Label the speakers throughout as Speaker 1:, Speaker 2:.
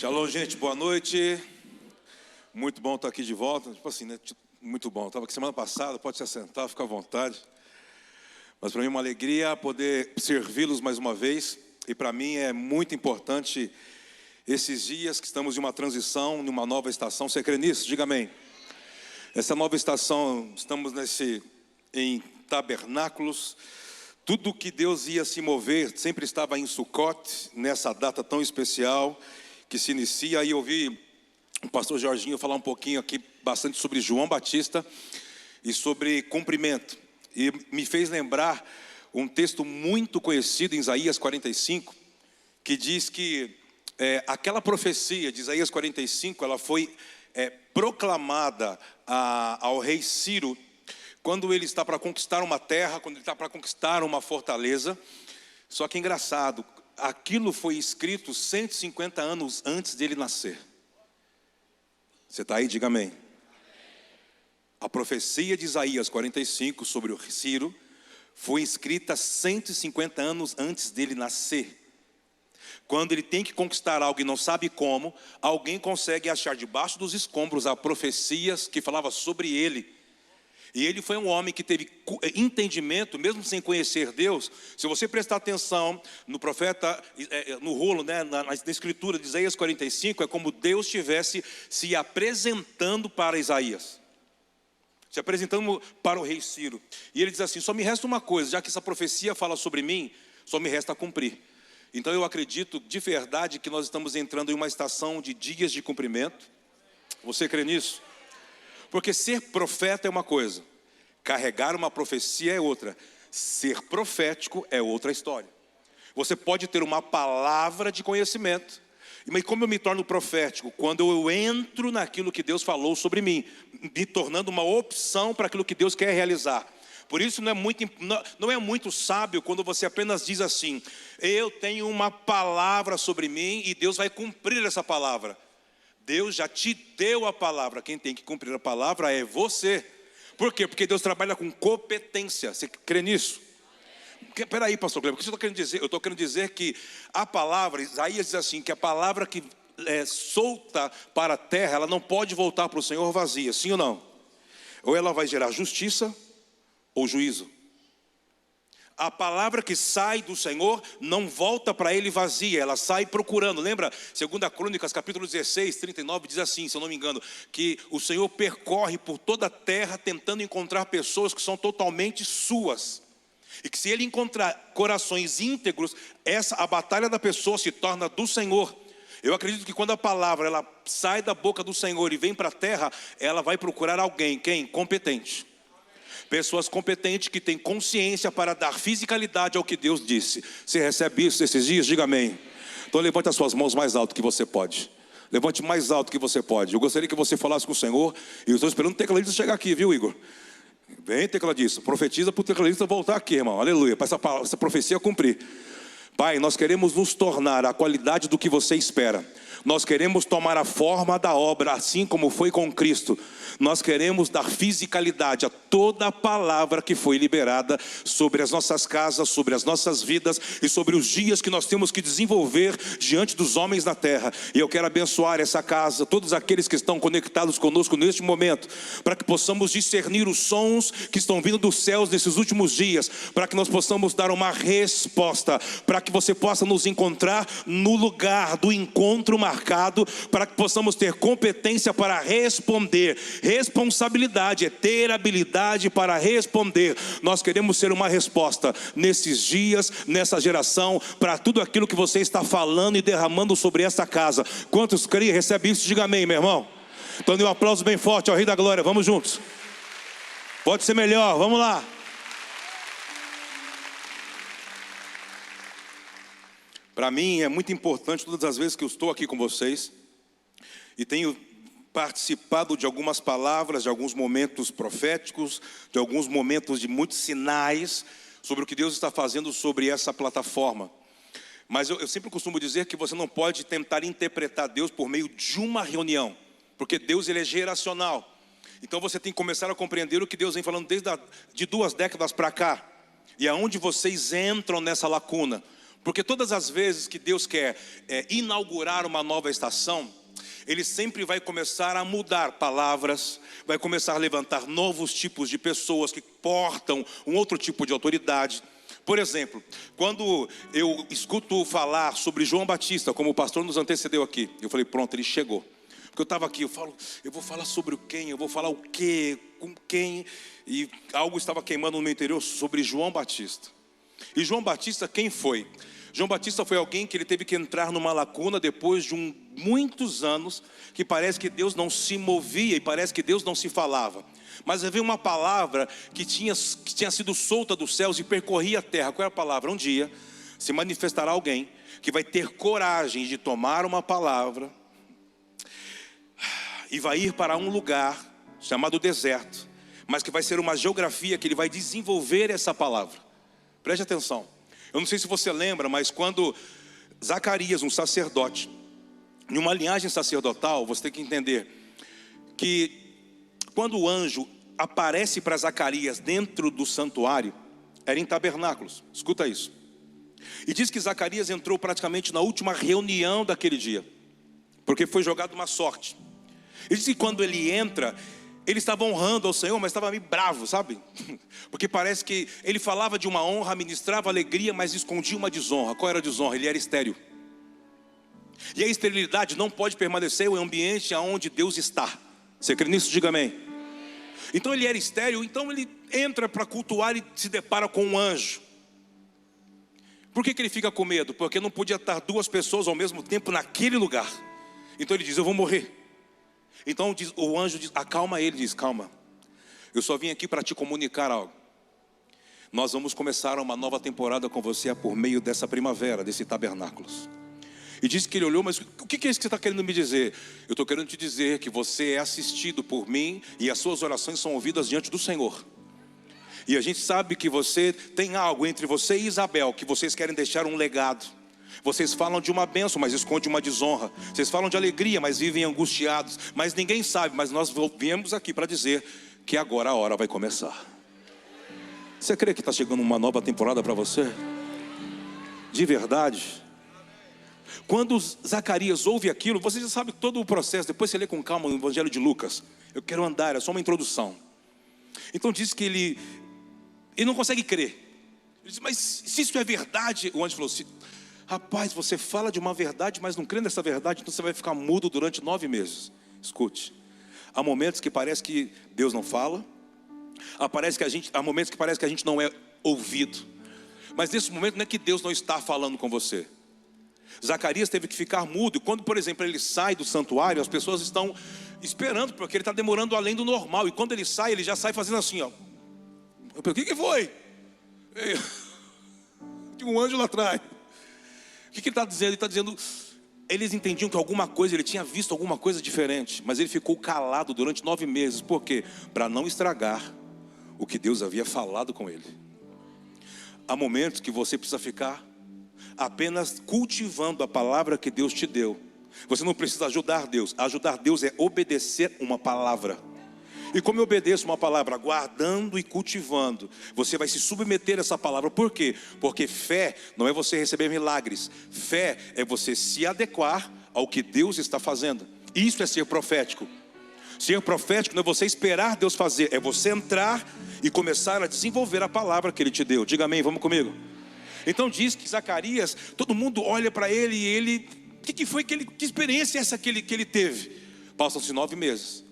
Speaker 1: Shalom, gente, boa noite. Muito bom estar aqui de volta. Tipo assim, né? Muito bom. Estava aqui semana passada, pode se assentar, fica à vontade. Mas para mim é uma alegria poder servi-los mais uma vez. E para mim é muito importante esses dias que estamos em uma transição, numa nova estação. Você crê nisso? Diga amém. Essa nova estação, estamos em tabernáculos. Tudo que Deus ia se mover sempre estava em Sucote, nessa data tão especial que se inicia. Aí eu ouvi o pastor Jorginho falar um pouquinho aqui, bastante sobre João Batista e sobre cumprimento. E me fez lembrar um texto muito conhecido em Isaías 45, que diz que aquela profecia de Isaías 45, ela foi proclamada ao rei Ciro, quando ele está para conquistar uma terra, quando ele está para conquistar uma fortaleza. Só que é engraçado, aquilo foi escrito 150 anos antes dele nascer. Você está aí? Diga amém. A profecia de Isaías 45 sobre o Ciro foi escrita 150 anos antes dele nascer. Quando ele tem que conquistar algo e não sabe como, alguém consegue achar debaixo dos escombros as profecias que falavam sobre ele. E ele foi um homem que teve entendimento, mesmo sem conhecer Deus. Se você prestar atenção no profeta, no rolo, né, na escritura de Isaías 45, é como Deus estivesse se apresentando para Isaías, se apresentando para o rei Ciro. E ele diz assim: só me resta uma coisa, já que essa profecia fala sobre mim, só me resta cumprir. Então eu acredito de verdade que nós estamos entrando em uma estação de dias de cumprimento. Você crê nisso? Porque ser profeta é uma coisa, carregar uma profecia é outra. Ser profético é outra história. Você pode ter uma palavra de conhecimento, mas como eu me torno profético? Quando eu entro naquilo que Deus falou sobre mim, me tornando uma opção para aquilo que Deus quer realizar. Por isso não é muito sábio quando você apenas diz assim: eu tenho uma palavra sobre mim e Deus vai cumprir essa palavra. Deus já te deu a palavra, quem tem que cumprir a palavra é você. Por quê? Porque Deus trabalha com competência. Você crê nisso? Espera aí, pastor Cleber, o que você está querendo dizer? Eu estou querendo dizer que a palavra, Isaías diz assim, que a palavra que é solta para a terra, ela não pode voltar para o Senhor vazia, sim ou não? Ou ela vai gerar justiça ou juízo. A palavra que sai do Senhor não volta para ele vazia, ela sai procurando. Lembra? 2 Crônicas, capítulo 16, 39, diz assim, se eu não me engano, que o Senhor percorre por toda a terra tentando encontrar pessoas que são totalmente suas. E que se ele encontrar corações íntegros, a batalha da pessoa se torna do Senhor. Eu acredito que quando a palavra ela sai da boca do Senhor e vem para a terra, ela vai procurar alguém, quem? Competente. Pessoas competentes que têm consciência para dar fisicalidade ao que Deus disse. Você recebe isso esses dias? Diga amém. Então levante as suas mãos mais alto que você pode. Levante mais alto que você pode. Eu gostaria que você falasse com o Senhor. E eu estou esperando o tecladista chegar aqui, viu, Igor? Vem, tecladista. Profetiza para o tecladista voltar aqui, irmão. Aleluia. Para essa profecia cumprir. Pai, nós queremos nos tornar a qualidade do que você espera. Nós queremos tomar a forma da obra, assim como foi com Cristo. Nós queremos dar fisicalidade a toda a palavra que foi liberada sobre as nossas casas, sobre as nossas vidas e sobre os dias que nós temos que desenvolver diante dos homens na terra. E eu quero abençoar essa casa, todos aqueles que estão conectados conosco neste momento, para que possamos discernir os sons que estão vindo dos céus nesses últimos dias, para que nós possamos dar uma resposta, para que você possa nos encontrar no lugar do encontro marcado, para que possamos ter competência para responder. Responsabilidade é ter habilidade para responder. Nós queremos ser uma resposta nesses dias, nessa geração, para tudo aquilo que você está falando e derramando sobre essa casa. Quantos creem, recebem isso? Diga amém, meu irmão. Então dê um aplauso bem forte ao Rei da Glória. Vamos juntos. Pode ser melhor, vamos lá. Para mim é muito importante, todas as vezes que eu estou aqui com vocês e tenho participado de algumas palavras, de alguns momentos proféticos, de alguns momentos de muitos sinais sobre o que Deus está fazendo sobre essa plataforma. Mas eu sempre costumo dizer que você não pode tentar interpretar Deus por meio de uma reunião, porque Deus ele é geracional. Então você tem que começar a compreender o que Deus vem falando de 2 décadas para cá. E aonde vocês entram nessa lacuna. Porque todas as vezes que Deus quer inaugurar uma nova estação, Ele sempre vai começar a mudar palavras, vai começar a levantar novos tipos de pessoas que portam um outro tipo de autoridade. Por exemplo, quando eu escuto falar sobre João Batista, como o pastor nos antecedeu aqui, eu falei, pronto, ele chegou. Porque eu estava aqui, eu vou falar sobre o quem, eu vou falar o quê, com quem, e algo estava queimando no meu interior sobre João Batista. E João Batista quem foi? João Batista foi alguém que ele teve que entrar numa lacuna depois de muitos anos, que parece que Deus não se movia e parece que Deus não se falava. Mas havia uma palavra que tinha sido solta dos céus e percorria a terra. Qual era a palavra? Um dia se manifestará alguém que vai ter coragem de tomar uma palavra e vai ir para um lugar chamado deserto, mas que vai ser uma geografia que ele vai desenvolver essa palavra. Preste atenção. Eu não sei se você lembra, mas quando Zacarias, um sacerdote, em uma linhagem sacerdotal, você tem que entender que quando o anjo aparece para Zacarias dentro do santuário, era em tabernáculos. Escuta isso. E diz que Zacarias entrou praticamente na última reunião daquele dia, porque foi jogado uma sorte. E diz que quando ele entra, ele estava honrando ao Senhor, mas estava meio bravo, sabe? Porque parece que ele falava de uma honra, ministrava alegria, mas escondia uma desonra. Qual era a desonra? Ele era estéril. E a esterilidade não pode permanecer em um ambiente onde Deus está. Você crê nisso? Diga amém. Então ele era estéril, então ele entra para cultuar e se depara com um anjo. Por que ele fica com medo? Porque não podia estar duas pessoas ao mesmo tempo naquele lugar. Então ele diz, eu vou morrer. Então o anjo diz, acalma ele, diz, calma, eu só vim aqui para te comunicar algo. Nós vamos começar uma nova temporada com você por meio dessa primavera, desse tabernáculos. E disse que ele olhou, mas o que é isso que você está querendo me dizer? Eu estou querendo te dizer que você é assistido por mim e as suas orações são ouvidas diante do Senhor. E a gente sabe que você tem algo entre você e Isabel, que vocês querem deixar um legado. Vocês falam de uma bênção, mas escondem uma desonra. Vocês falam de alegria, mas vivem angustiados. Mas ninguém sabe, mas nós viemos aqui para dizer que agora a hora vai começar. Você crê que está chegando uma nova temporada para você? De verdade? Quando Zacarias ouve aquilo, você já sabe todo o processo. Depois você lê com calma o Evangelho de Lucas. Eu quero andar, é só uma introdução. Então diz que ele não consegue crer. Ele diz, mas se isso é verdade, o anjo falou assim, rapaz, você fala de uma verdade, mas não crê nessa verdade, então você vai ficar mudo durante 9 meses. Escute, há momentos que parece que Deus não fala, há momentos que parece que a gente não é ouvido, mas nesse momento não é que Deus não está falando com você. Zacarias teve que ficar mudo, e quando, por exemplo, ele sai do santuário, as pessoas estão esperando, porque ele está demorando além do normal, e quando ele já sai fazendo assim, ó. Eu falei, o que foi? Tinha um anjo lá atrás. O que ele está dizendo? Ele está dizendo, eles entendiam que alguma coisa, ele tinha visto alguma coisa diferente, mas ele ficou calado durante 9 meses. Por quê? Para não estragar o que Deus havia falado com ele. Há momentos que você precisa ficar apenas cultivando a palavra que Deus te deu. Você não precisa ajudar Deus. Ajudar Deus é obedecer uma palavra. E como eu obedeço uma palavra? Guardando e cultivando. Você vai se submeter a essa palavra. Por quê? Porque fé não é você receber milagres. Fé é você se adequar ao que Deus está fazendo. Isso é ser profético. Ser profético não é você esperar Deus fazer. É você entrar e começar a desenvolver a palavra que Ele te deu. Diga amém, vamos comigo. Então diz que Zacarias, todo mundo olha para ele e ele... Que experiência é essa que ele teve? Passam-se 9 meses.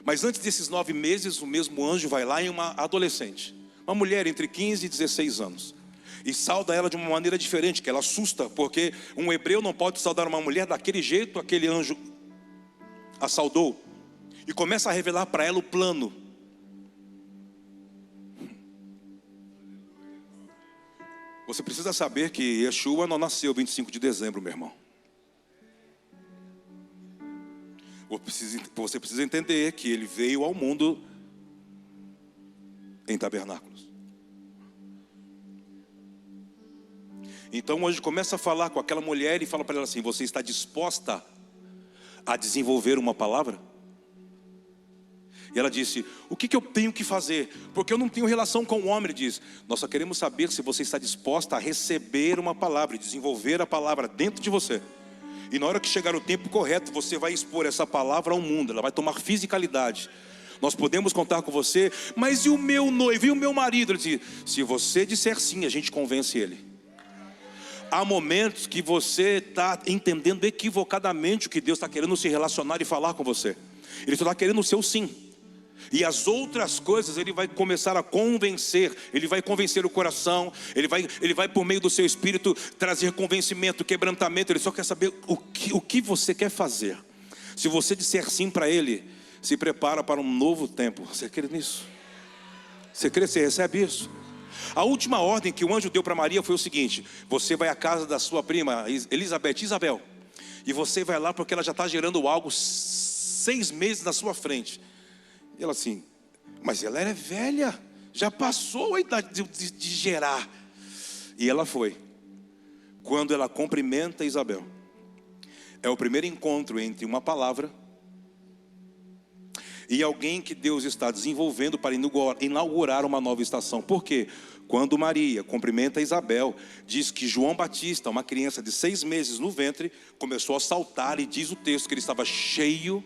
Speaker 1: Mas antes desses 9 meses, o mesmo anjo vai lá em uma adolescente, uma mulher entre 15 e 16 anos, e sauda ela de uma maneira diferente, que ela assusta, porque um hebreu não pode saudar uma mulher daquele jeito. Aquele anjo a saudou e começa a revelar para ela o plano. Você precisa saber que Yeshua não nasceu 25 de dezembro, meu irmão. Você precisa entender que ele veio ao mundo em tabernáculos. Então hoje começa a falar com aquela mulher e fala para ela assim, você está disposta a desenvolver uma palavra? E ela disse: o que eu tenho que fazer? Porque eu não tenho relação com o homem. Ele diz: nós só queremos saber se você está disposta a receber uma palavra e desenvolver a palavra dentro de você. E na hora que chegar o tempo correto, você vai expor essa palavra ao mundo. Ela vai tomar fisicalidade. Nós podemos contar com você, mas e o meu noivo, e o meu marido? Ele disse: se você disser sim, a gente convence ele. Há momentos que você está entendendo equivocadamente o que Deus está querendo se relacionar e falar com você. Ele só está querendo o seu sim. E as outras coisas Ele vai começar a convencer. Ele vai convencer o coração. Ele vai por meio do seu espírito trazer convencimento, quebrantamento. Ele só quer saber o que você quer fazer. Se você disser sim para Ele, se prepara para um novo tempo. Você crê nisso? Você crê? Você recebe isso? A última ordem que o anjo deu para Maria foi o seguinte: você vai à casa da sua prima Elizabeth, Isabel, e você vai lá porque ela já está gerando algo 6 meses na sua frente. E ela assim: mas ela é velha, já passou a idade de gerar. E ela foi. Quando ela cumprimenta Isabel, é o primeiro encontro entre uma palavra e alguém que Deus está desenvolvendo para inaugurar uma nova estação. Por quê? Quando Maria cumprimenta Isabel, diz que João Batista, uma criança de 6 meses no ventre, começou a saltar, e diz o texto que ele estava cheio.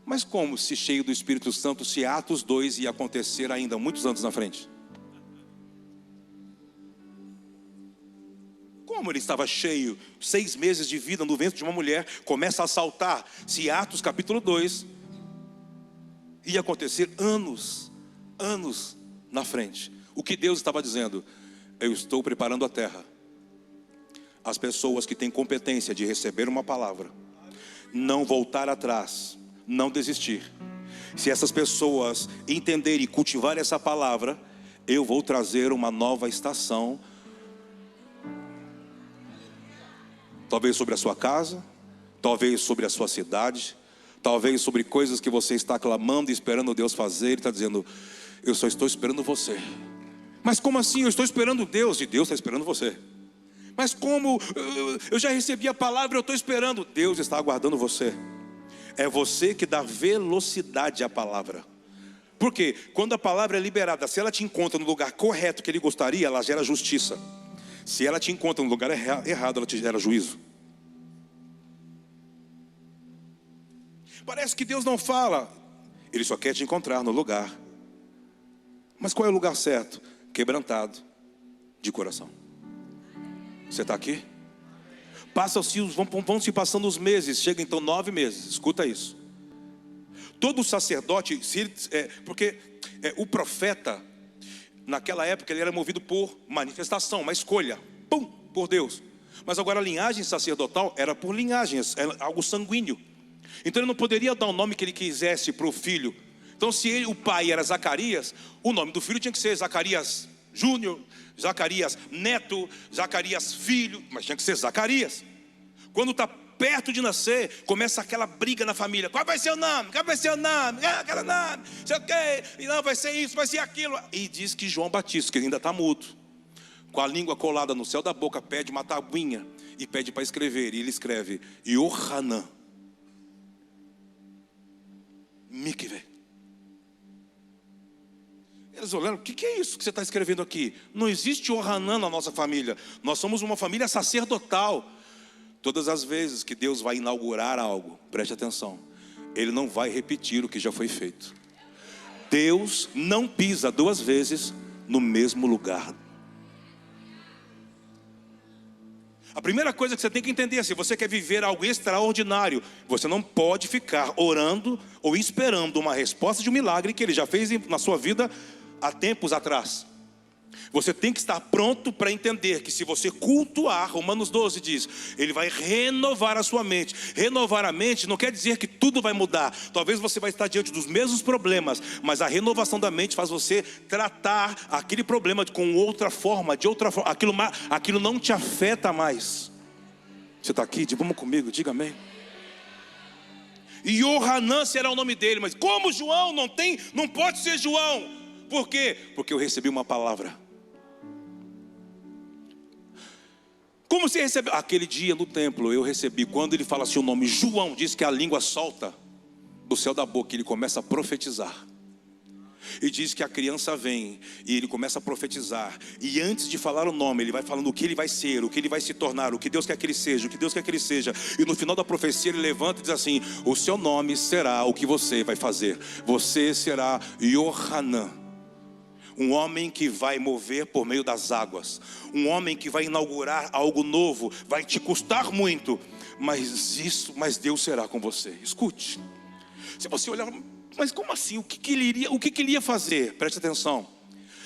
Speaker 1: Mas como se cheio do Espírito Santo, se Atos 2 ia acontecer ainda muitos anos na frente? Como ele estava cheio, 6 meses de vida no ventre de uma mulher, começa a saltar, se Atos capítulo 2 ia acontecer anos na frente. O que Deus estava dizendo? Eu estou preparando a terra. As pessoas que têm competência de receber uma palavra, não voltar atrás, não desistir. Se essas pessoas entenderem e cultivarem essa palavra, eu vou trazer uma nova estação. Talvez sobre a sua casa, talvez sobre a sua cidade, talvez sobre coisas que você está clamando e esperando Deus fazer. Ele está dizendo: eu só estou esperando você. Mas como assim? Eu estou esperando Deus, e Deus está esperando você. Mas como? Eu já recebi a palavra, eu estou esperando. Deus está aguardando você. É você que dá velocidade à palavra. Por quê? Quando a palavra é liberada, se ela te encontra no lugar correto que Ele gostaria, ela gera justiça. Se ela te encontra no lugar errado, ela te gera juízo. Parece que Deus não fala. Ele só quer te encontrar no lugar. Mas qual é o lugar certo? Quebrantado de coração. Você está aqui? Vão se passando os meses. Chega então 9 meses. Escuta isso. Todo sacerdote, porque o profeta, naquela época, ele era movido por manifestação, uma escolha, por Deus. Mas agora a linhagem sacerdotal era por linhagens, era algo sanguíneo. Então ele não poderia dar o nome que ele quisesse para o filho. Então se o pai era Zacarias, o nome do filho tinha que ser Zacarias Júnior, Zacarias Neto, Zacarias Filho, mas tinha que ser Zacarias. Quando está perto de nascer, começa aquela briga na família. Qual vai ser o nome? Qual vai ser o nome? Aquele nome, sei o quê. E não, vai ser isso, vai ser aquilo. E diz que João Batista, que ainda está mudo, com a língua colada no céu da boca, pede uma tabuinha e pede para escrever. E ele escreve Yohanan Mikve. Eles olharam: o que é isso que você está escrevendo aqui? Não existe Yohanan na nossa família. Nós somos uma família sacerdotal. Todas as vezes que Deus vai inaugurar algo, preste atenção, Ele não vai repetir o que já foi feito. Deus não pisa 2 vezes no mesmo lugar. A primeira coisa que você tem que entender: se você quer viver algo extraordinário, você não pode ficar orando ou esperando uma resposta de um milagre que Ele já fez na sua vida há tempos atrás. Você tem que estar pronto para entender que se você cultuar, Romanos 12 diz, Ele vai renovar a sua mente. Renovar a mente não quer dizer que tudo vai mudar. Talvez você vai estar diante dos mesmos problemas, mas a renovação da mente faz você tratar aquele problema com outra forma, de outra forma. Aquilo não te afeta mais. Você está aqui? Vamos comigo, diga amém. E Yohanan será o nome dele. Mas como João? Não pode ser João. Por quê? Porque eu recebi uma palavra. Como você recebeu? Aquele dia no templo eu recebi. Quando ele fala assim o nome João, diz que a língua solta do céu da boca, ele começa a profetizar. E diz que a criança vem e ele começa a profetizar. E antes de falar o nome, ele vai falando o que ele vai ser, o que ele vai se tornar, o que Deus quer que ele seja, o que Deus quer que ele seja. E no final da profecia ele levanta e diz assim: o seu nome será o que você vai fazer. Você será Yohanan, um homem que vai mover por meio das águas, um homem que vai inaugurar algo novo. Vai te custar muito, mas Deus será com você. Escute, se você olhar, mas como assim? O que ele ia fazer? Preste atenção.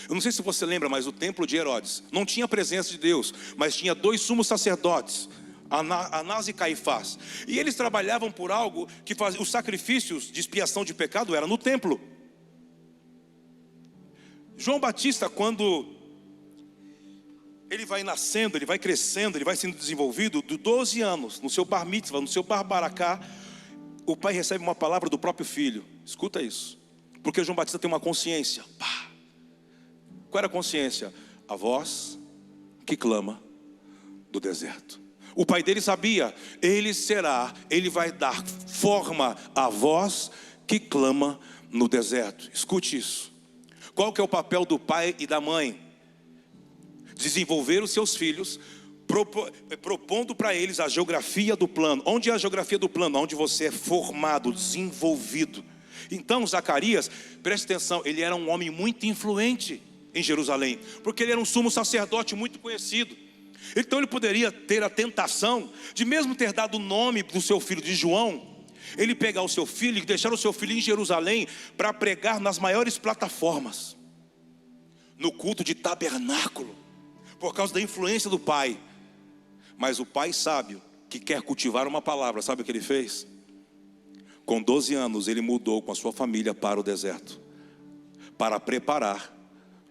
Speaker 1: Eu não sei se você lembra, mas o templo de Herodes não tinha a presença de Deus, mas tinha 2 sumos sacerdotes, Anás e Caifás. E eles trabalhavam por algo que fazia os sacrifícios de expiação de pecado era no templo. João Batista, quando ele vai nascendo, ele vai crescendo, ele vai sendo desenvolvido, de 12 anos, no seu bar mitzvah, no seu bar baracá, o pai recebe uma palavra do próprio filho. Escuta isso, porque João Batista tem uma consciência. Qual era a consciência? A voz que clama do deserto. O pai dele sabia, ele vai dar forma à voz que clama no deserto. Escute isso. Qual que é o papel do pai e da mãe? Desenvolver os seus filhos, propondo para eles a geografia do plano. Onde é a geografia do plano? Onde você é formado, desenvolvido. Então Zacarias, preste atenção, ele era um homem muito influente em Jerusalém, porque ele era um sumo sacerdote muito conhecido. Então ele poderia ter a tentação de, mesmo ter dado o nome do seu filho de João, ele pegar o seu filho e deixar o seu filho em Jerusalém para pregar nas maiores plataformas, no culto de tabernáculo, por causa da influência do pai. Mas o pai sábio, que quer cultivar uma palavra, sabe o que ele fez? Com 12 anos ele mudou com a sua família para o deserto, para preparar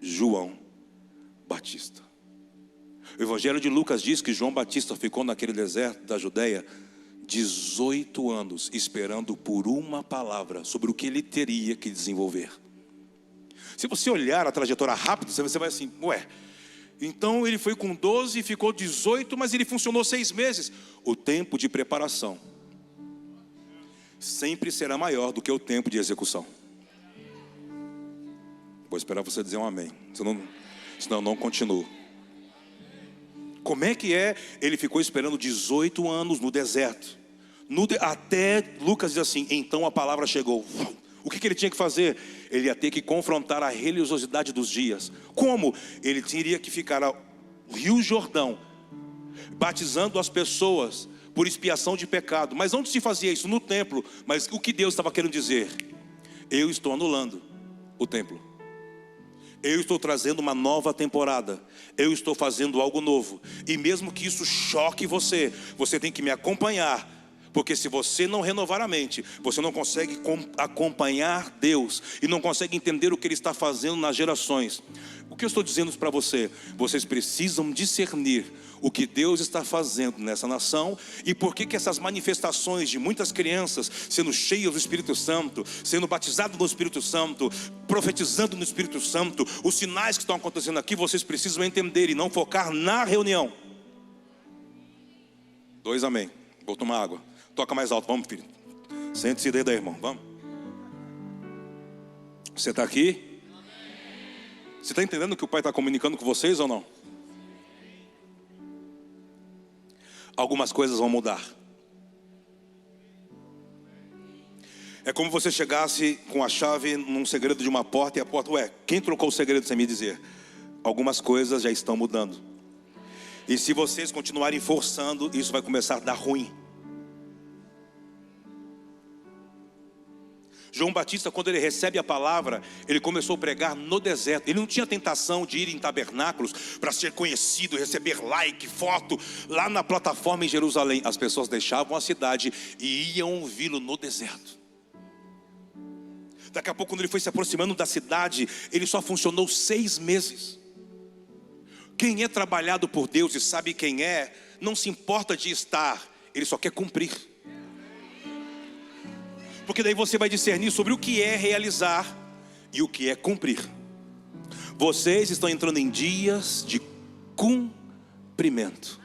Speaker 1: João Batista. O Evangelho de Lucas diz que João Batista ficou naquele deserto da Judeia 18 anos, esperando por uma palavra sobre o que ele teria que desenvolver. Se você olhar a trajetória rápida, você vai assim: ué, então ele foi com 12 e ficou 18, mas ele funcionou 6 meses. O tempo de preparação sempre será maior do que o tempo de execução. Vou esperar você dizer um amém, senão não continuo. Como é que é? Ele ficou esperando 18 anos no deserto, até Lucas diz assim: então a palavra chegou. O que ele tinha que fazer? Ele ia ter que confrontar a religiosidade dos dias. Como? Ele teria que ficar ao Rio Jordão, batizando as pessoas por expiação de pecado. Mas onde se fazia isso? No templo. Mas o que Deus estava querendo dizer? Eu estou anulando o templo. Eu estou trazendo uma nova temporada. Eu estou fazendo algo novo. E mesmo que isso choque você, você tem que me acompanhar. Porque se você não renovar a mente, você não consegue acompanhar Deus e não consegue entender o que Ele está fazendo nas gerações. O que eu estou dizendo para você? Vocês precisam discernir o que Deus está fazendo nessa nação e por que essas manifestações de muitas crianças sendo cheias do Espírito Santo, sendo batizadas no Espírito Santo, profetizando no Espírito Santo, os sinais que estão acontecendo aqui, vocês precisam entender e não focar na reunião. 2 amém. Vou tomar água. Toca mais alto, vamos, filho. Sente-se daí, irmão, vamos. Você está aqui? Você está entendendo o que o pai está comunicando com vocês ou não? Algumas coisas vão mudar. É como você chegasse com a chave num segredo de uma porta e a porta, ué, quem trocou o segredo sem me dizer? Algumas coisas já estão mudando. E se vocês continuarem forçando, isso vai começar a dar ruim. João Batista, quando ele recebe a palavra, ele começou a pregar no deserto. Ele não tinha tentação de ir em tabernáculos para ser conhecido, receber like, foto, lá na plataforma em Jerusalém. As pessoas deixavam a cidade e iam ouvi-lo no deserto. Daqui a pouco, quando ele foi se aproximando da cidade, ele só funcionou 6 meses. Quem é trabalhado por Deus e sabe quem é, não se importa de estar, ele só quer cumprir. Porque daí você vai discernir sobre o que é realizar e o que é cumprir. Vocês estão entrando em dias de cumprimento.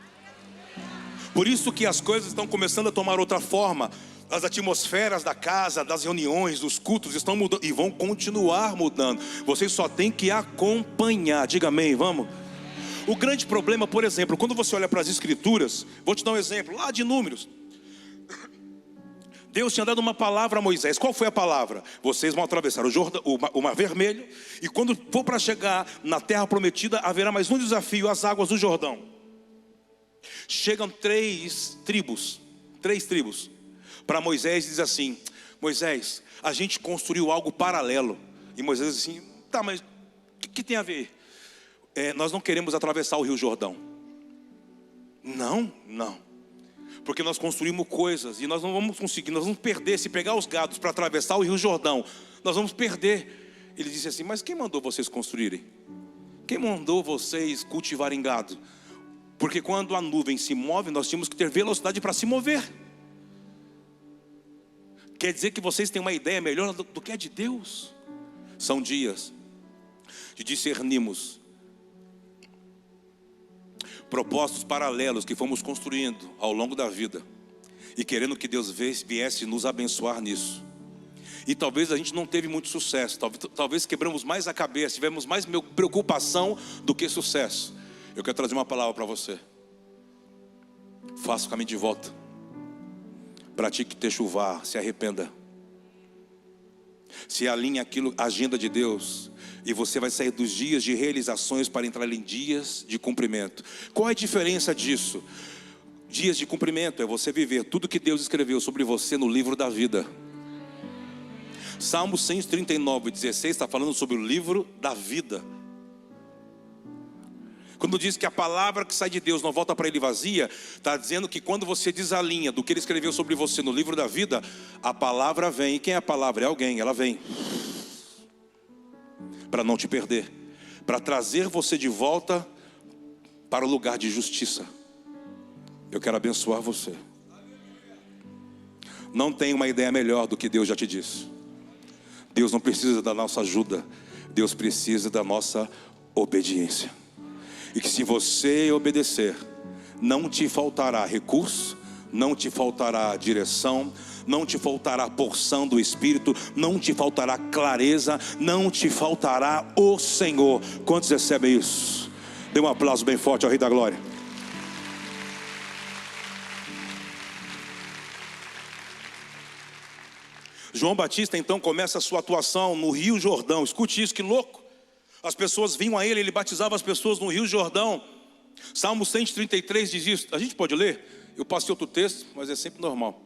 Speaker 1: Por isso que as coisas estão começando a tomar outra forma. As atmosferas da casa, das reuniões, dos cultos estão mudando e vão continuar mudando. Vocês só têm que acompanhar. Diga amém, vamos. O grande problema, por exemplo, quando você olha para as escrituras, vou te dar um exemplo, lá de Números. Deus tinha dado uma palavra a Moisés. Qual foi a palavra? Vocês vão atravessar o Mar Vermelho, e quando for para chegar na terra prometida, haverá mais um desafio, as águas do Jordão. Chegam três tribos para Moisés e diz assim: Moisés, a gente construiu algo paralelo. E Moisés diz assim: tá, mas o que tem a ver? Nós não queremos atravessar o Rio Jordão. Não, porque nós construímos coisas e nós não vamos conseguir, nós vamos perder. Se pegar os gados para atravessar o Rio Jordão, nós vamos perder. Ele disse assim: mas quem mandou vocês construírem? Quem mandou vocês cultivarem gado? Porque quando a nuvem se move, nós tínhamos que ter velocidade para se mover. Quer dizer que vocês têm uma ideia melhor do que a de Deus. São dias de discernirmos propósitos paralelos que fomos construindo ao longo da vida, e querendo que Deus viesse nos abençoar nisso. E talvez a gente não teve muito sucesso, talvez quebramos mais a cabeça, tivemos mais preocupação do que sucesso. Eu quero trazer uma palavra para você. Faça o caminho de volta, pratique techuvá, se arrependa, se alinhe aquilo, a agenda de Deus, e você vai sair dos dias de realizações para entrar em dias de cumprimento. Qual é a diferença disso? Dias de cumprimento é você viver tudo que Deus escreveu sobre você no livro da vida. Salmo 139:16 está falando sobre o livro da vida. Quando diz que a palavra que sai de Deus não volta para Ele vazia, está dizendo que quando você desalinha do que Ele escreveu sobre você no livro da vida, a palavra vem. E quem é a palavra? É alguém, ela vem para não te perder, para trazer você de volta para o lugar de justiça. Eu quero abençoar você. Não tem uma ideia melhor do que Deus já te disse. Deus não precisa da nossa ajuda, Deus precisa da nossa obediência. E que se você obedecer, não te faltará recurso, não te faltará direção, não te faltará porção do Espírito, não te faltará clareza, não te faltará o Senhor. Quantos recebem isso? Dê um aplauso bem forte ao Rei da Glória. João Batista então começa a sua atuação no Rio Jordão. Escute isso, que louco. As pessoas vinham a ele batizava as pessoas no Rio Jordão. Salmo 133 diz isso. A gente pode ler? Eu passei outro texto, mas é sempre normal.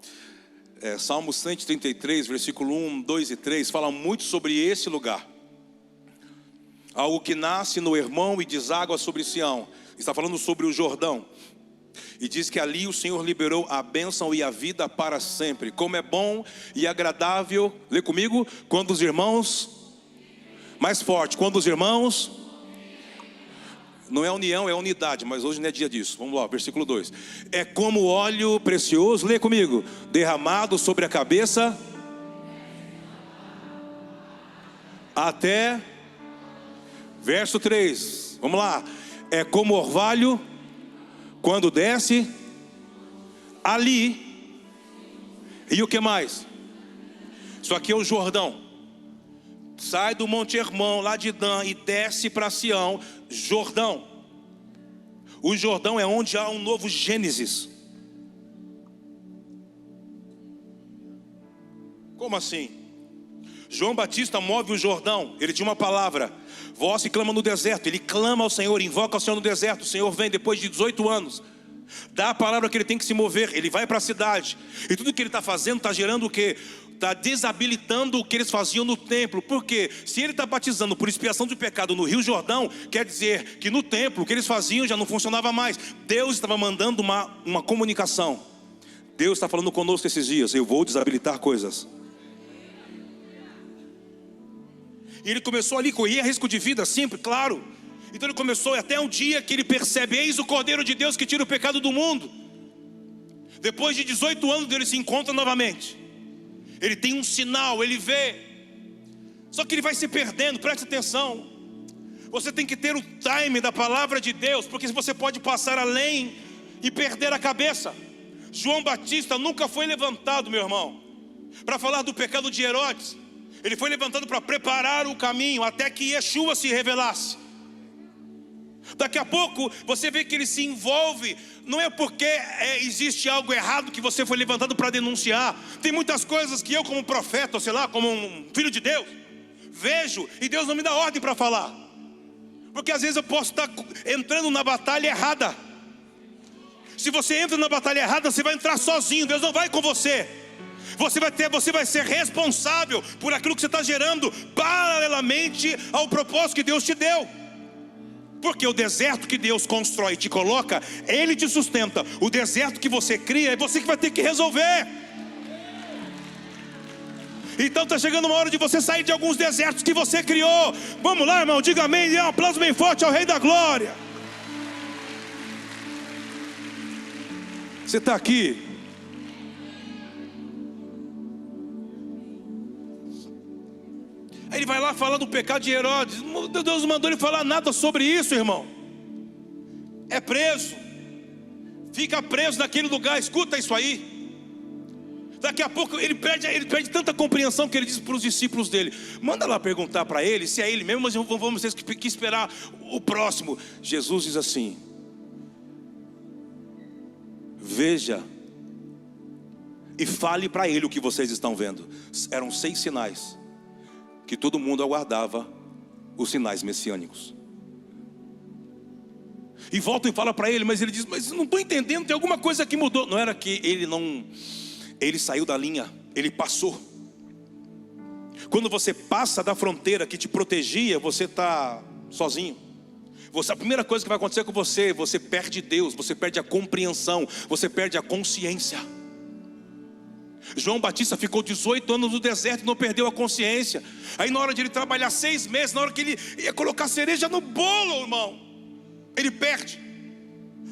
Speaker 1: Salmo 133, versículo 1, 2 e 3 fala muito sobre esse lugar. Algo que nasce no Hermão e deságua sobre Sião. Está falando sobre o Jordão. E diz que ali o Senhor liberou a bênção e a vida para sempre. Como é bom e agradável, lê comigo, quando os irmãos, mais forte, quando os irmãos, não é união, é unidade, mas hoje não é dia disso. Vamos lá, versículo 2. É como óleo precioso, lê comigo, derramado sobre a cabeça, até, verso 3, vamos lá. É como orvalho, quando desce, ali, e o que mais? Isso aqui é o Jordão. Sai do Monte Hermão, lá de Dan, e desce para Sião, Jordão. O Jordão é onde há um novo Gênesis. Como assim? João Batista move o Jordão. Ele tinha uma palavra: voz que clama no deserto. Ele clama ao Senhor, invoca ao Senhor no deserto. O Senhor vem depois de 18 anos, dá a palavra que ele tem que se mover. Ele vai para a cidade, e tudo que ele está fazendo está gerando o quê? Está desabilitando o que eles faziam no templo. Por quê? Se ele está batizando por expiação de pecado no Rio Jordão, quer dizer que no templo o que eles faziam já não funcionava mais. Deus estava mandando uma comunicação. Deus está falando conosco esses dias: eu vou desabilitar coisas. E ele começou ali, corria risco de vida sempre, claro. Então ele começou até um dia que ele percebe: eis o Cordeiro de Deus que tira o pecado do mundo. Depois de 18 anos ele se encontra novamente. Ele tem um sinal, ele vê. Só que ele vai se perdendo, preste atenção. Você tem que ter o time da palavra de Deus, porque você pode passar além e perder a cabeça.
Speaker 2: João Batista nunca foi levantado, meu irmão, para falar do pecado de Herodes. Ele foi levantado para preparar o caminho até que Yeshua se revelasse. Daqui a pouco você vê que ele se envolve. Não é porque existe algo errado que você foi levantado para denunciar. Tem muitas coisas que eu, como profeta, ou sei lá, como um filho de Deus, vejo e Deus não me dá ordem para falar. Porque às vezes eu posso estar entrando na batalha errada. Se você entra na batalha errada, você vai entrar sozinho. Deus não vai com você. Você vai ser responsável por aquilo que você está gerando paralelamente ao propósito que Deus te deu. Porque o deserto que Deus constrói e te coloca, Ele te sustenta. O deserto que você cria, é você que vai ter que resolver. Então está chegando uma hora de você sair de alguns desertos que você criou. Vamos lá, irmão, diga amém. E um aplauso bem forte ao Rei da Glória. Você está aqui. Aí ele vai lá falar do pecado de Herodes. Deus não mandou ele falar nada sobre isso, irmão. É preso. Fica preso naquele lugar. Escuta isso aí. Daqui a pouco ele perde tanta compreensão que ele diz para os discípulos dele: manda lá perguntar para ele se é ele mesmo, mas vamos ter que esperar o próximo. Jesus diz assim: veja e fale para ele o que vocês estão vendo. Eram 6 sinais que todo mundo aguardava, os sinais messiânicos. E volta e fala para ele, mas ele diz: mas não estou entendendo, tem alguma coisa que mudou. Não era que ele saiu da linha, ele passou. Quando você passa da fronteira que te protegia, você está sozinho. A primeira coisa que vai acontecer com você, você perde Deus, você perde a compreensão, você perde a consciência. João Batista ficou 18 anos no deserto e não perdeu a consciência. Aí na hora de ele trabalhar 6 meses, na hora que ele ia colocar cereja no bolo, irmão, ele perde.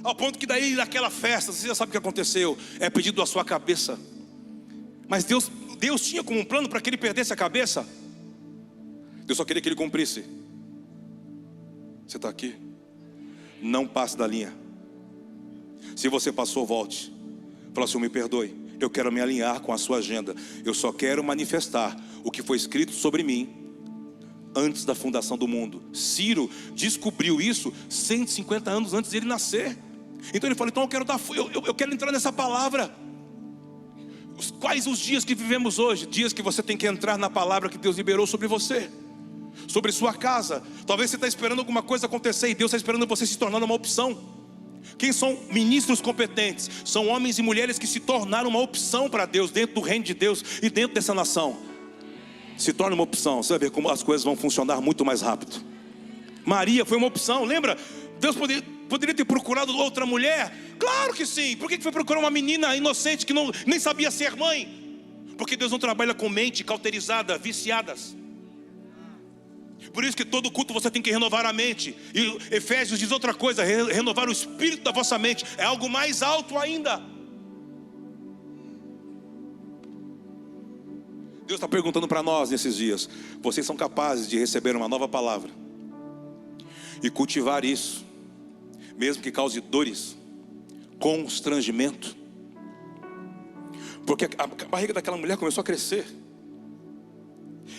Speaker 2: Ao ponto que daí naquela festa, você já sabe o que aconteceu, é pedido da sua cabeça. Mas Deus tinha como um plano para que ele perdesse a cabeça. Deus só queria que ele cumprisse. Você está aqui? Não passe da linha. Se você passou, volte. Fala assim: me perdoe, eu quero me alinhar com a sua agenda. Eu só quero manifestar o que foi escrito sobre mim antes da fundação do mundo. Ciro descobriu isso 150 anos antes de ele nascer. Então ele falou: então eu quero entrar nessa palavra. Quais os dias que vivemos hoje? Dias que você tem que entrar na palavra que Deus liberou sobre você, sobre sua casa. Talvez você está esperando alguma coisa acontecer e Deus está esperando você se tornar uma opção. Quem são ministros competentes? São homens e mulheres que se tornaram uma opção para Deus, dentro do reino de Deus e dentro dessa nação. Se torna uma opção, você vai ver como as coisas vão funcionar muito mais rápido. Maria foi uma opção, lembra? Deus poderia ter procurado outra mulher? Claro que sim. Por que foi procurar uma menina inocente que nem sabia ser mãe? Porque Deus não trabalha com mente cauterizada, viciadas. Por isso que todo culto você tem que renovar a mente. E Efésios diz outra coisa: renovar o espírito da vossa mente. É algo mais alto ainda. Deus está perguntando para nós nesses dias: vocês são capazes de receber uma nova palavra e cultivar isso, mesmo que cause dores, constrangimento? Porque a barriga daquela mulher começou a crescer.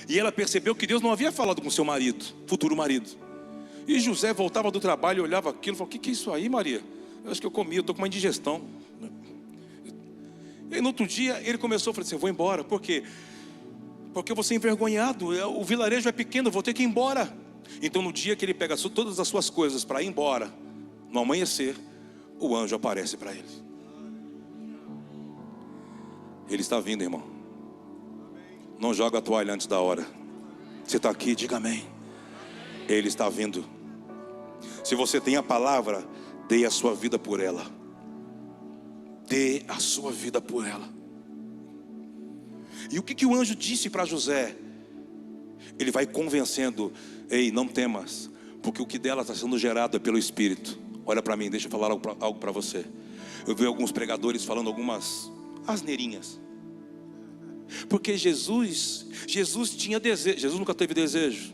Speaker 2: E ela percebeu que Deus não havia falado com seu marido, futuro marido. E José voltava do trabalho e olhava aquilo e falava: o que é isso aí, Maria? Eu acho que eu comi, eu estou com uma indigestão. E no outro dia ele começou a falar assim: eu vou embora. Por quê? Porque eu vou ser envergonhado, o vilarejo é pequeno, eu vou ter que ir embora. Então no dia que ele pega todas as suas coisas para ir embora, no amanhecer, o anjo aparece para ele. Ele está vindo, irmão. Não joga a toalha antes da hora. Você está aqui, diga amém. Ele está vindo. Se você tem a palavra, dê a sua vida por ela. Dê a sua vida por ela. E o que o anjo disse para José? Ele vai convencendo: ei, não temas, porque o que dela está sendo gerado é pelo Espírito. Olha para mim, deixa eu falar algo para você. Eu vi alguns pregadores falando algumas asneirinhas. Porque Jesus tinha desejo. Jesus nunca teve desejo.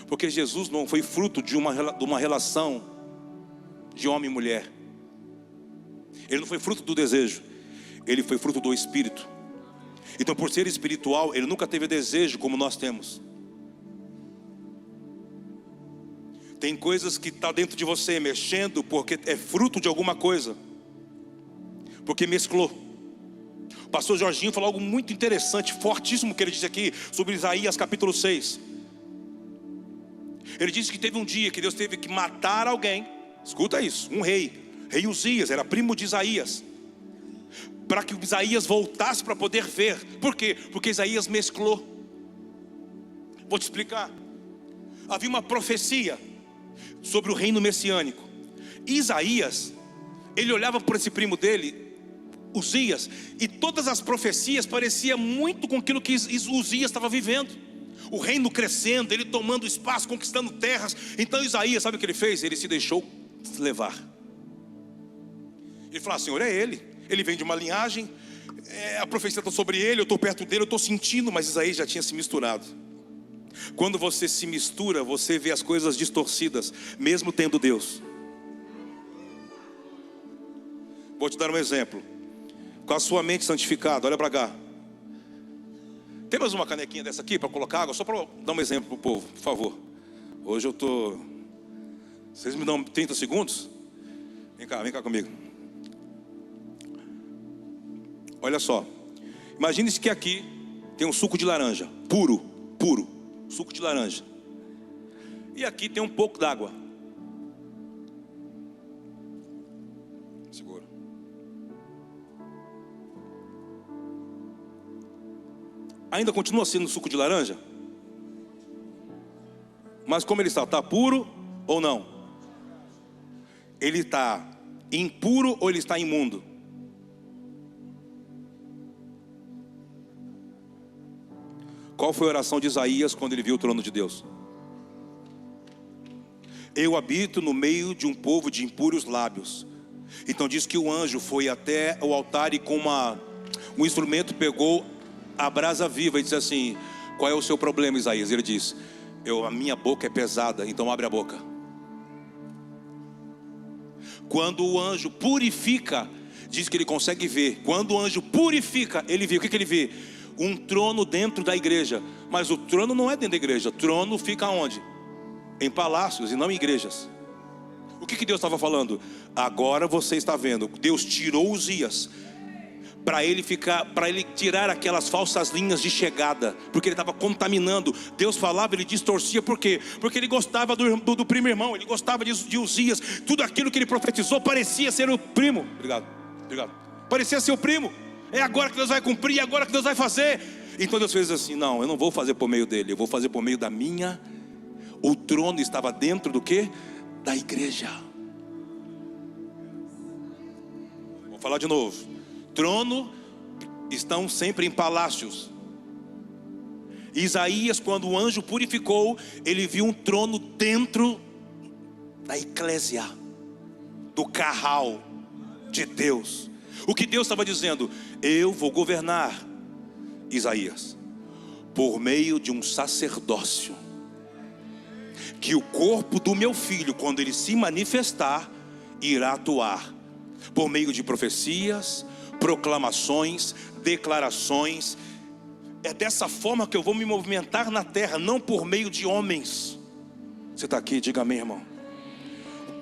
Speaker 2: Porque Jesus não foi fruto de uma relação de homem e mulher. Ele não foi fruto do desejo, ele foi fruto do Espírito. Então, por ser espiritual, ele nunca teve desejo como nós temos. Tem coisas que estão dentro de você mexendo porque é fruto de alguma coisa, porque mesclou. O pastor Jorginho falou algo muito interessante, fortíssimo, que ele disse aqui sobre Isaías capítulo 6. Ele disse que teve um dia que Deus teve que matar alguém. Escuta isso, um rei Uzias, era primo de Isaías, para que Isaías voltasse para poder ver. Por quê? Porque Isaías mesclou. Vou te explicar. Havia uma profecia sobre o reino messiânico. Isaías, ele olhava por esse primo dele, Uzias, e todas as profecias pareciam muito com aquilo que Uzias estava vivendo. O reino crescendo, ele tomando espaço, conquistando terras. Então Isaías, sabe o que ele fez? Ele se deixou levar. Ele falou: Senhor, é ele vem de uma linhagem, a profecia está sobre ele, eu estou perto dele, eu estou sentindo. Mas Isaías já tinha se misturado. Quando você se mistura, você vê as coisas distorcidas, mesmo tendo Deus. Vou te dar um exemplo. Com a sua mente santificada, olha para cá. Tem mais uma canequinha dessa aqui para colocar água? Só para dar um exemplo para o povo, por favor. Hoje eu estou... Vocês me dão 30 segundos? Vem cá comigo. Olha só. Imagine-se que aqui tem um suco de laranja, puro, suco de laranja. E aqui tem um pouco d'água. Segura. Ainda continua sendo suco de laranja? Mas como ele está puro ou não? Ele está impuro ou ele está imundo? Qual foi a oração de Isaías quando ele viu o trono de Deus? Eu habito no meio de um povo de impuros lábios. Então diz que o anjo foi até o altar e com um instrumento pegou a brasa viva e disse assim: qual é o seu problema, Isaías? Ele diz: a minha boca é pesada, então abre a boca. Quando o anjo purifica, diz que ele consegue ver. Quando o anjo purifica, ele viu. O que ele vê? Um trono dentro da igreja. Mas o trono não é dentro da igreja. O trono fica onde? Em palácios e não em igrejas. O que Deus estava falando? Agora você está vendo. Deus tirou Uzias para ele tirar aquelas falsas linhas de chegada, porque ele estava contaminando. Deus falava, ele distorcia. Por quê? Porque ele gostava do primo irmão, ele gostava de Uzias. Tudo aquilo que ele profetizou parecia ser o primo. Obrigado. Parecia ser o primo. É agora que Deus vai cumprir, é agora que Deus vai fazer. Então Deus fez assim: não, eu não vou fazer por meio dele, eu vou fazer por meio da minha. O trono estava dentro do quê? Da igreja. Vou falar de novo. Trono estão sempre em palácios. Isaías, quando o anjo purificou, ele viu um trono dentro da eclésia, do carral de Deus. O que Deus estava dizendo? Eu vou governar, Isaías, por meio de um sacerdócio, que o corpo do meu filho, quando ele se manifestar, irá atuar por meio de profecias, proclamações, declarações. É dessa forma que eu vou me movimentar na terra, não por meio de homens. Você está aqui, diga amém, irmão.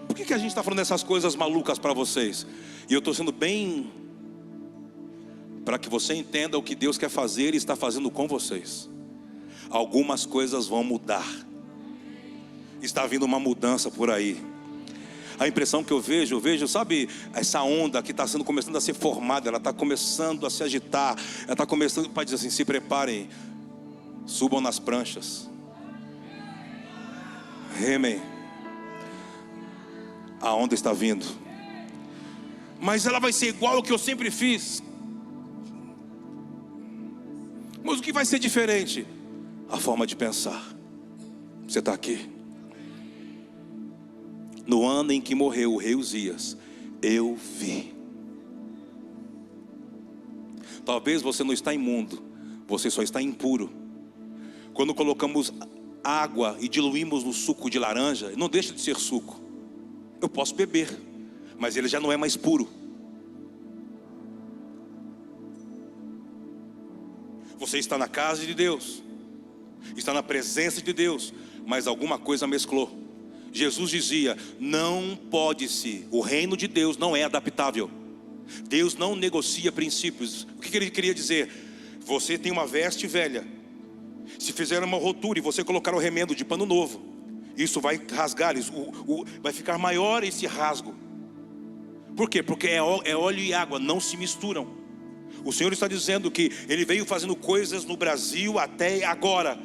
Speaker 2: Por que a gente está falando dessas coisas malucas para vocês? E eu estou sendo bem, para que você entenda o que Deus quer fazer e está fazendo com vocês. Algumas coisas vão mudar. Está vindo uma mudança por aí. A impressão que eu vejo, sabe, essa onda que está começando a ser formada, ela está começando a se agitar, ela está começando, o pai diz assim: se preparem, subam nas pranchas, remem, a onda está vindo. Mas ela vai ser igual ao que eu sempre fiz. Mas o que vai ser diferente? A forma de pensar. Você está aqui. No ano em que morreu o rei Uzias, eu vi. Talvez você não está imundo, você só está impuro. Quando colocamos água e diluímos no suco de laranja, não deixa de ser suco. Eu posso beber, mas ele já não é mais puro. Você está na casa de Deus, está na presença de Deus, mas alguma coisa mesclou. Jesus dizia: não pode-se, o reino de Deus não é adaptável. Deus não negocia princípios. O que ele queria dizer? Você tem uma veste velha, se fizer uma rotura e você colocar o remendo de pano novo, isso vai rasgar, vai ficar maior esse rasgo. Por quê? Porque é óleo e água, não se misturam. O Senhor está dizendo que Ele veio fazendo coisas no Brasil até agora.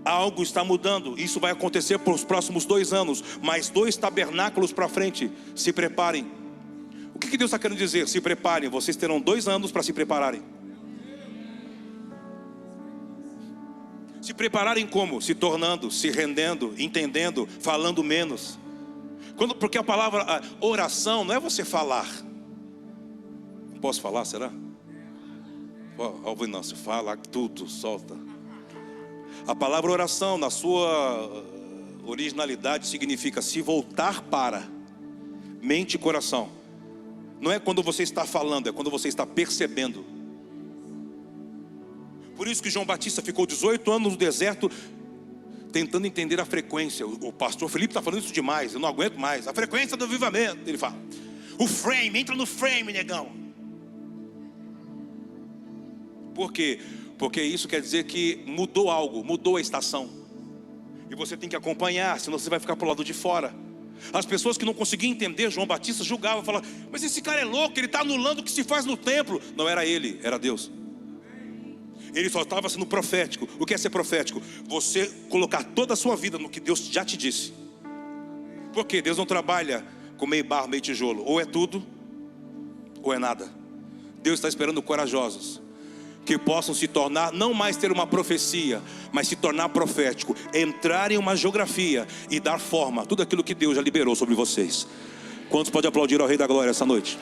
Speaker 2: Algo está mudando. Isso vai acontecer por os próximos 2 anos. Mais 2 tabernáculos para frente. Se preparem. O que Deus está querendo dizer? Se preparem. Vocês terão 2 anos para se prepararem. Se prepararem como? Se tornando, se rendendo, entendendo, falando menos. Porque a palavra oração não é você falar. Posso falar, será? Não, se fala tudo, solta. A palavra oração, na sua originalidade, significa se voltar para mente e coração. Não é quando você está falando, é quando você está percebendo. Por isso que João Batista ficou 18 anos no deserto, tentando entender a frequência. O pastor Felipe está falando isso demais, eu não aguento mais. A frequência do avivamento, ele fala. O frame, entra no frame, negão. Por quê? Porque isso quer dizer que mudou algo, mudou a estação. E você tem que acompanhar, senão você vai ficar para o lado de fora. As pessoas que não conseguiam entender João Batista julgavam, falavam: mas esse cara é louco, ele está anulando o que se faz no templo. Não era ele, era Deus. Ele só estava sendo profético. O que é ser profético? Você colocar toda a sua vida no que Deus já te disse. Porque Deus não trabalha com meio barro, meio tijolo. Ou é tudo, ou é nada. Deus está esperando corajosos, que possam se tornar, não mais ter uma profecia, mas se tornar profético, entrar em uma geografia e dar forma a tudo aquilo que Deus já liberou sobre vocês. Quantos podem aplaudir ao Rei da Glória essa noite?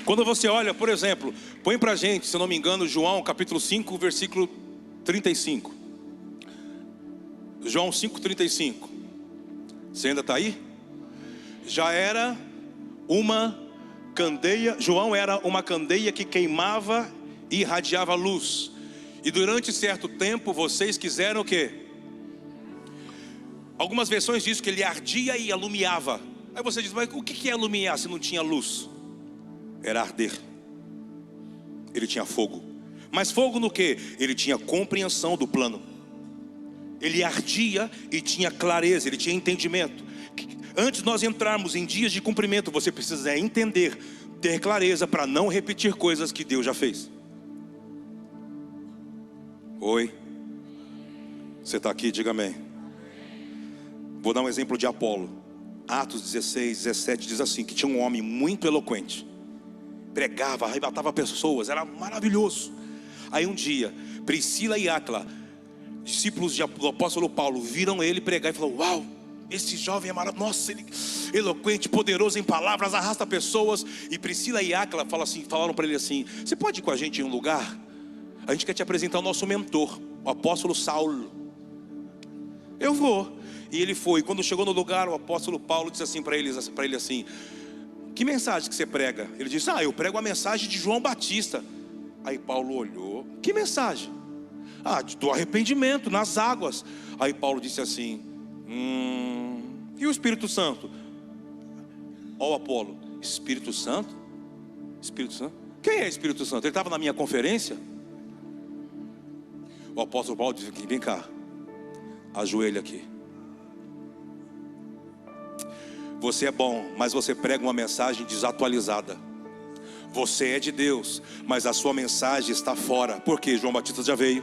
Speaker 2: Quando você olha, por exemplo, põe pra gente, se eu não me engano, João capítulo 5, versículo 35. João 5,35. Você ainda está aí? Já era uma candeia, João era uma candeia que queimava e irradiava luz. E durante certo tempo vocês quiseram o quê? Algumas versões dizem que ele ardia e alumiava. Aí você diz: mas o que é alumiar se não tinha luz? Era arder. Ele tinha fogo. Mas fogo no que? Ele tinha compreensão do plano. Ele ardia e tinha clareza, ele tinha entendimento. Antes de nós entrarmos em dias de cumprimento, você precisa entender, ter clareza para não repetir coisas que Deus já fez. Oi? Você está aqui? Diga amém. Vou dar um exemplo de Apolo. Atos 16, 17 diz assim, que tinha um homem muito eloquente, pregava, arrebatava pessoas, era maravilhoso. Aí um dia, Priscila e Áquila, discípulos do apóstolo Paulo, viram ele pregar e falaram: uau, esse jovem é maravilhoso, nossa, ele é eloquente, poderoso em palavras, arrasta pessoas. E Priscila e Áquila falaram para ele assim: você pode ir com a gente em um lugar? A gente quer te apresentar o nosso mentor, o apóstolo Saulo. Eu vou. E ele foi. Quando chegou no lugar, o apóstolo Paulo disse assim para ele assim: que mensagem que você prega? Ele disse: eu prego a mensagem de João Batista. Aí Paulo olhou: que mensagem? Do arrependimento nas águas. Aí Paulo disse assim: e o Espírito Santo? Ó, o Apolo: Espírito Santo? Espírito Santo? Quem é Espírito Santo? Ele estava na minha conferência? O apóstolo Paulo disse aqui: vem cá, ajoelha aqui. Você é bom, mas você prega uma mensagem desatualizada. Você é de Deus, mas a sua mensagem está fora. Porque João Batista já veio,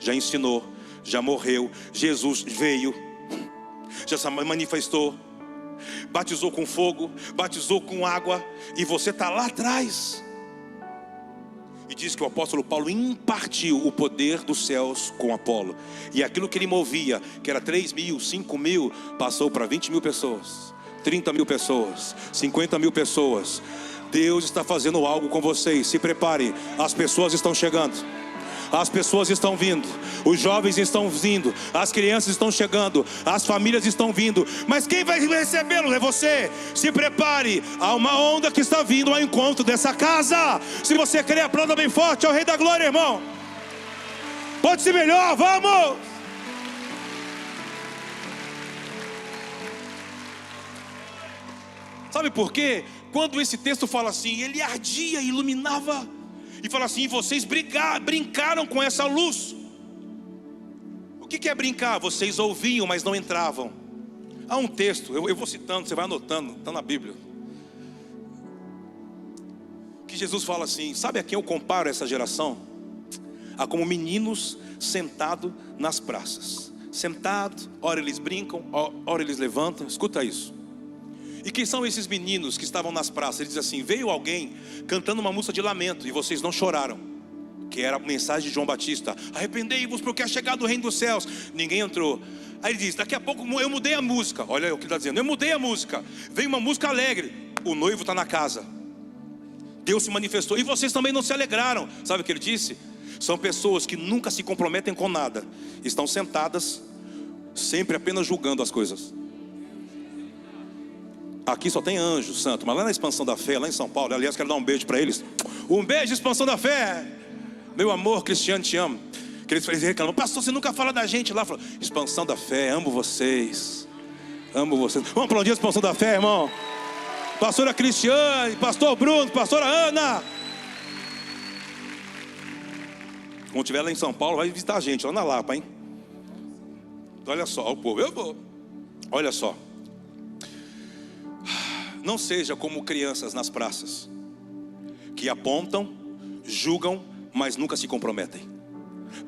Speaker 2: já ensinou, já morreu. Jesus veio, já se manifestou, batizou com fogo, batizou com água, e você está lá atrás. E diz que o apóstolo Paulo impartiu o poder dos céus com Apolo. E aquilo que ele movia, que era 3.000, 5.000, passou para 20.000 pessoas, 30.000 pessoas, 50.000 pessoas. Deus está fazendo algo com vocês. Se prepare, as pessoas estão chegando. As pessoas estão vindo, os jovens estão vindo, as crianças estão chegando, as famílias estão vindo. Mas quem vai recebê-los é você. Se prepare, há uma onda que está vindo ao encontro dessa casa. Se você quer, aplauda bem forte ao Rei da Glória, irmão. Pode ser melhor, vamos! Sabe por quê? Quando esse texto fala assim, ele ardia, iluminava, e fala assim, vocês brincaram com essa luz. O que é brincar? Vocês ouviam, mas não entravam. Há um texto, eu vou citando, você vai anotando, está na Bíblia, que Jesus fala assim, sabe a quem eu comparo essa geração? A como meninos sentados nas praças. Sentados, ora eles brincam, ora eles levantam. Escuta isso. E quem são esses meninos que estavam nas praças? Ele diz assim, veio alguém cantando uma música de lamento e vocês não choraram, que era a mensagem de João Batista, arrependei-vos porque é chegado o reino dos céus. Ninguém entrou. Aí ele diz, daqui a pouco eu mudei a música. Olha o que ele está dizendo, eu mudei a música, veio uma música alegre, o noivo está na casa, Deus se manifestou, e vocês também não se alegraram. Sabe o que ele disse? São pessoas que nunca se comprometem com nada, estão sentadas sempre apenas julgando as coisas. Aqui só tem anjo santo, mas lá na Expansão da Fé, lá em São Paulo, aliás, quero dar um beijo para eles. Um beijo, Expansão da Fé. Meu amor, Cristiano, te amo. Que eles reclamam, pastor, você nunca fala da gente lá. Falo, Expansão da Fé, amo vocês. Amo vocês. Vamos aplaudir a Expansão da Fé, irmão. Pastora Cristiane, pastor Bruno, pastora Ana. Quando estiver lá em São Paulo, vai visitar a gente, lá na Lapa, hein? Olha só, o povo, eu vou. Olha só. Não seja como crianças nas praças, que apontam, julgam, mas nunca se comprometem.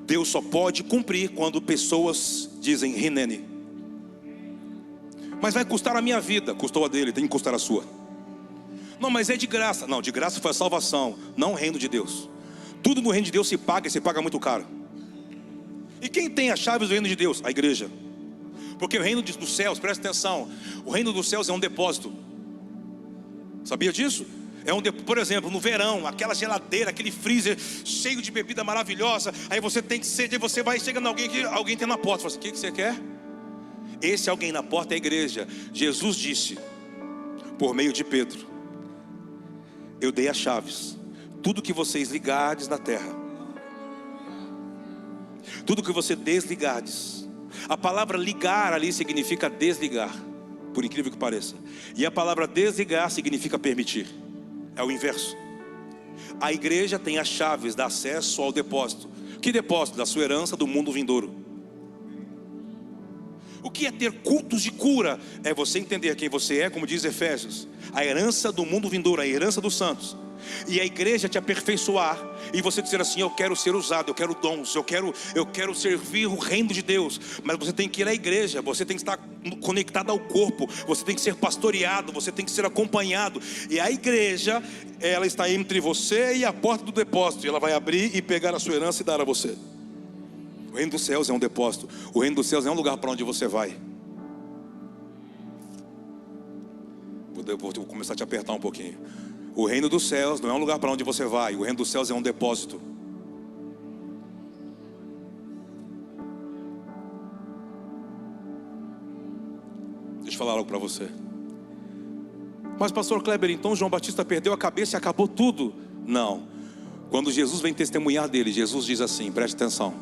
Speaker 2: Deus só pode cumprir quando pessoas dizem Rinene. Mas vai custar a minha vida. Custou a dele, tem que custar a sua. Não, mas é de graça. Não, de graça foi a salvação, não o reino de Deus. Tudo no reino de Deus se paga, e se paga muito caro. E quem tem as chaves do reino de Deus? A igreja. Porque o reino dos céus, presta atenção, o reino dos céus é um depósito. Sabia disso? Por exemplo, no verão, aquela geladeira, aquele freezer cheio de bebida maravilhosa. Aí você tem que ser, aí você vai chegando alguém que alguém tem na porta. Fala assim, o que você quer? Esse alguém na porta é a igreja. Jesus disse, por meio de Pedro, eu dei as chaves. Tudo que vocês ligardes na terra, tudo que você desligardes. A palavra ligar ali significa desligar, por incrível que pareça. E a palavra desligar significa permitir. É o inverso. A igreja tem as chaves de acesso ao depósito. Que depósito? Da sua herança do mundo vindouro. O que é ter cultos de cura? É você entender quem você é, como diz Efésios, a herança do mundo vindouro, a herança dos santos. E a igreja te aperfeiçoar, e você dizer assim, eu quero ser usado, eu quero dons, eu quero servir o reino de Deus. Mas você tem que ir à igreja, você tem que estar conectado ao corpo, você tem que ser pastoreado, você tem que ser acompanhado. E a igreja, ela está entre você e a porta do depósito, e ela vai abrir e pegar a sua herança e dar a você. O reino dos céus é um depósito. O reino dos céus é um lugar para onde você vai. Vou começar a te apertar um pouquinho. O reino dos céus não é um lugar para onde você vai. O reino dos céus é um depósito. Deixa eu falar algo para você. Mas pastor Kleber, então João Batista perdeu a cabeça e acabou tudo? Não. Quando Jesus vem testemunhar dele, Jesus diz assim, preste atenção.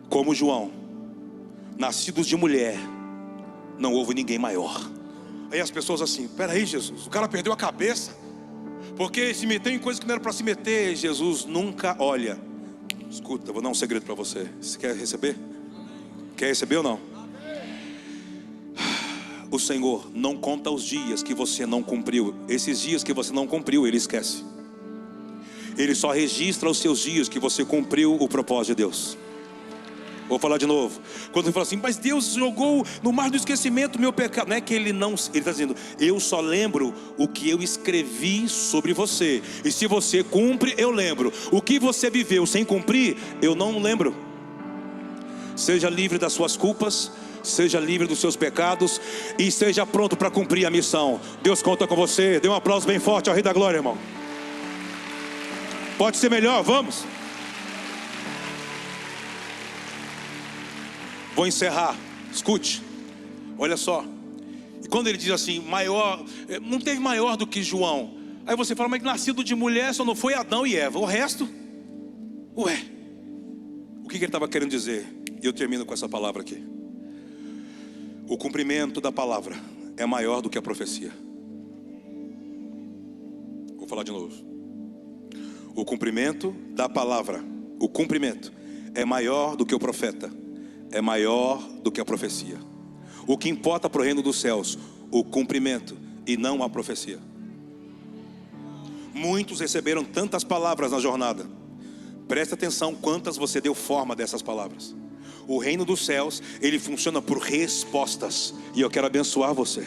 Speaker 2: Como João, nascidos de mulher, não houve ninguém maior. Aí as pessoas assim, peraí Jesus, o cara perdeu a cabeça, porque se meteu em coisas que não era para se meter. Jesus nunca olha. Escuta, eu vou dar um segredo para você. Você quer receber? Quer receber ou não? O Senhor não conta os dias que você não cumpriu. Esses dias que você não cumpriu, Ele esquece. Ele só registra os seus dias que você cumpriu o propósito de Deus. Vou falar de novo. Quando ele fala assim, mas Deus jogou no mar do esquecimento o meu pecado. Não é que Ele não, Ele está dizendo, eu só lembro o que eu escrevi sobre você. E se você cumpre, eu lembro. O que você viveu sem cumprir, eu não lembro. Seja livre das suas culpas, seja livre dos seus pecados e seja pronto para cumprir a missão. Deus conta com você. Dê um aplauso bem forte ao Rei da Glória, irmão. Pode ser melhor, vamos. Vou encerrar, escute, olha só. E quando ele diz assim, maior, não teve maior do que João. Aí você fala, mas nascido de mulher só não foi Adão e Eva, o resto? Ué, o que ele estava querendo dizer? E eu termino com essa palavra aqui. O cumprimento da palavra é maior do que a profecia. Vou falar de novo. O cumprimento da palavra, o cumprimento é maior do que o profeta, é maior do que a profecia. O que importa para o reino dos céus, o cumprimento e não a profecia. Muitos receberam tantas palavras na jornada. Preste atenção quantas você deu forma dessas palavras. O reino dos céus, ele funciona por respostas. E eu quero abençoar você.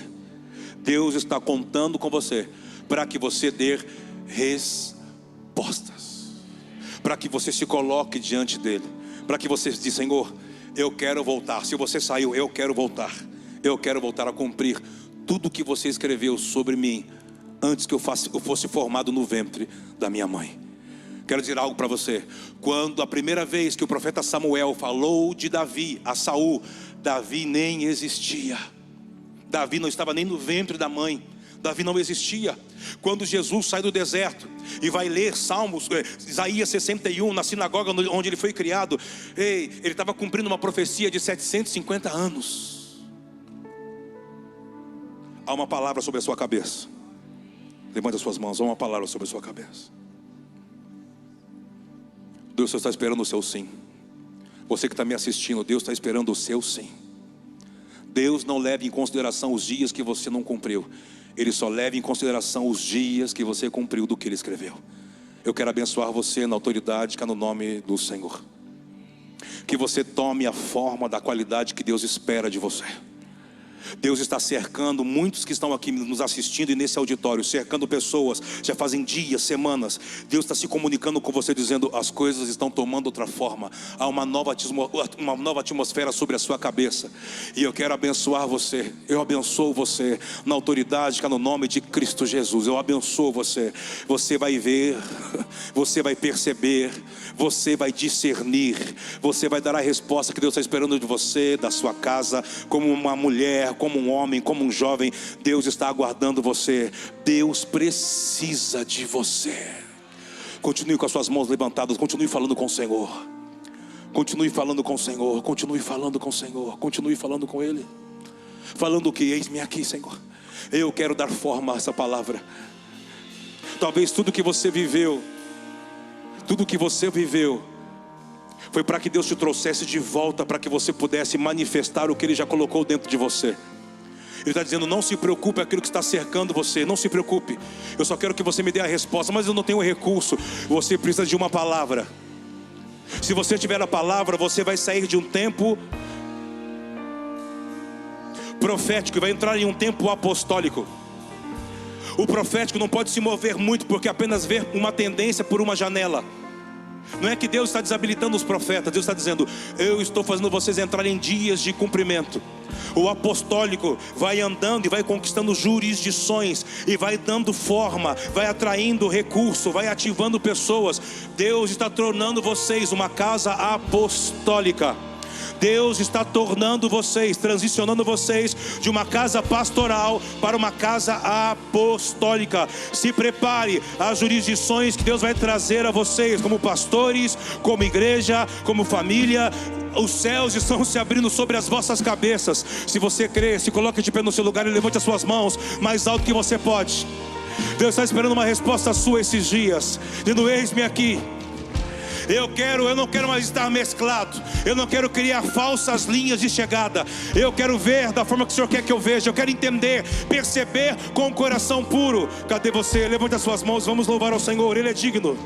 Speaker 2: Deus está contando com você para que você dê respostas, para que você se coloque diante dele, para que você diga, Senhor, eu quero voltar. Se você saiu, eu quero voltar. Eu quero voltar a cumprir tudo que você escreveu sobre mim antes que eu fosse formado no ventre da minha mãe. Quero dizer algo para você. Quando a primeira vez que o profeta Samuel falou de Davi a Saul, Davi nem existia. Davi não estava nem no ventre da mãe. Davi não existia. Quando Jesus sai do deserto e vai ler Salmos, Isaías 61, na sinagoga onde ele foi criado, ele estava cumprindo uma profecia de 750 anos. Há uma palavra sobre a sua cabeça. Levante as suas mãos, há uma palavra sobre a sua cabeça. Deus está esperando o seu sim. Você que está me assistindo, Deus está esperando o seu sim. Deus não leva em consideração os dias que você não cumpriu. Ele só leva em consideração os dias que você cumpriu do que Ele escreveu. Eu quero abençoar você na autoridade que é no nome do Senhor. Que você tome a forma da qualidade que Deus espera de você. Deus está cercando muitos que estão aqui nos assistindo e nesse auditório, cercando pessoas, já fazem dias, semanas. Deus está se comunicando com você dizendo, as coisas estão tomando outra forma. Há uma nova atmosfera sobre a sua cabeça. E eu quero abençoar você. Eu abençoo você na autoridade que é no nome de Cristo Jesus. Eu abençoo você. Você vai ver, você vai perceber, você vai discernir, você vai dar a resposta que Deus está esperando de você, da sua casa, como uma mulher, como um homem, como um jovem. Deus está aguardando você. Deus precisa de você. Continue com as suas mãos levantadas. Continue falando com o Senhor. Continue falando com o Senhor. Continue falando com o Senhor. Continue falando com Ele. Falando o que? Eis-me aqui, Senhor. Eu quero dar forma a essa palavra. Talvez tudo que você viveu, foi para que Deus te trouxesse de volta, para que você pudesse manifestar o que Ele já colocou dentro de você. Ele está dizendo, não se preocupe aquilo que está cercando você, não se preocupe. Eu só quero que você me dê a resposta, mas eu não tenho recurso. Você precisa de uma palavra. Se você tiver a palavra, você vai sair de um tempo profético e vai entrar em um tempo apostólico. O profético não pode se mover muito, porque apenas vê uma tendência por uma janela. Não é que Deus está desabilitando os profetas. Deus está dizendo, eu estou fazendo vocês entrarem em dias de cumprimento. O apostólico vai andando e vai conquistando jurisdições, e vai dando forma, vai atraindo recurso, vai ativando pessoas. Deus está tornando vocês uma casa apostólica. Deus está tornando vocês, transicionando vocês de uma casa pastoral para uma casa apostólica. Se prepare às jurisdições que Deus vai trazer a vocês, como pastores, como igreja, como família. Os céus estão se abrindo sobre as vossas cabeças. Se você crê, se coloque de pé no seu lugar e levante as suas mãos mais alto que você pode. Deus está esperando uma resposta sua esses dias, dizendo, eis-me aqui. Eu não quero mais estar mesclado. Eu não quero criar falsas linhas de chegada. Eu quero ver da forma que o Senhor quer que eu veja. Eu quero entender, perceber com o coração puro. Cadê você? Levante as suas mãos, vamos louvar ao Senhor, Ele é digno.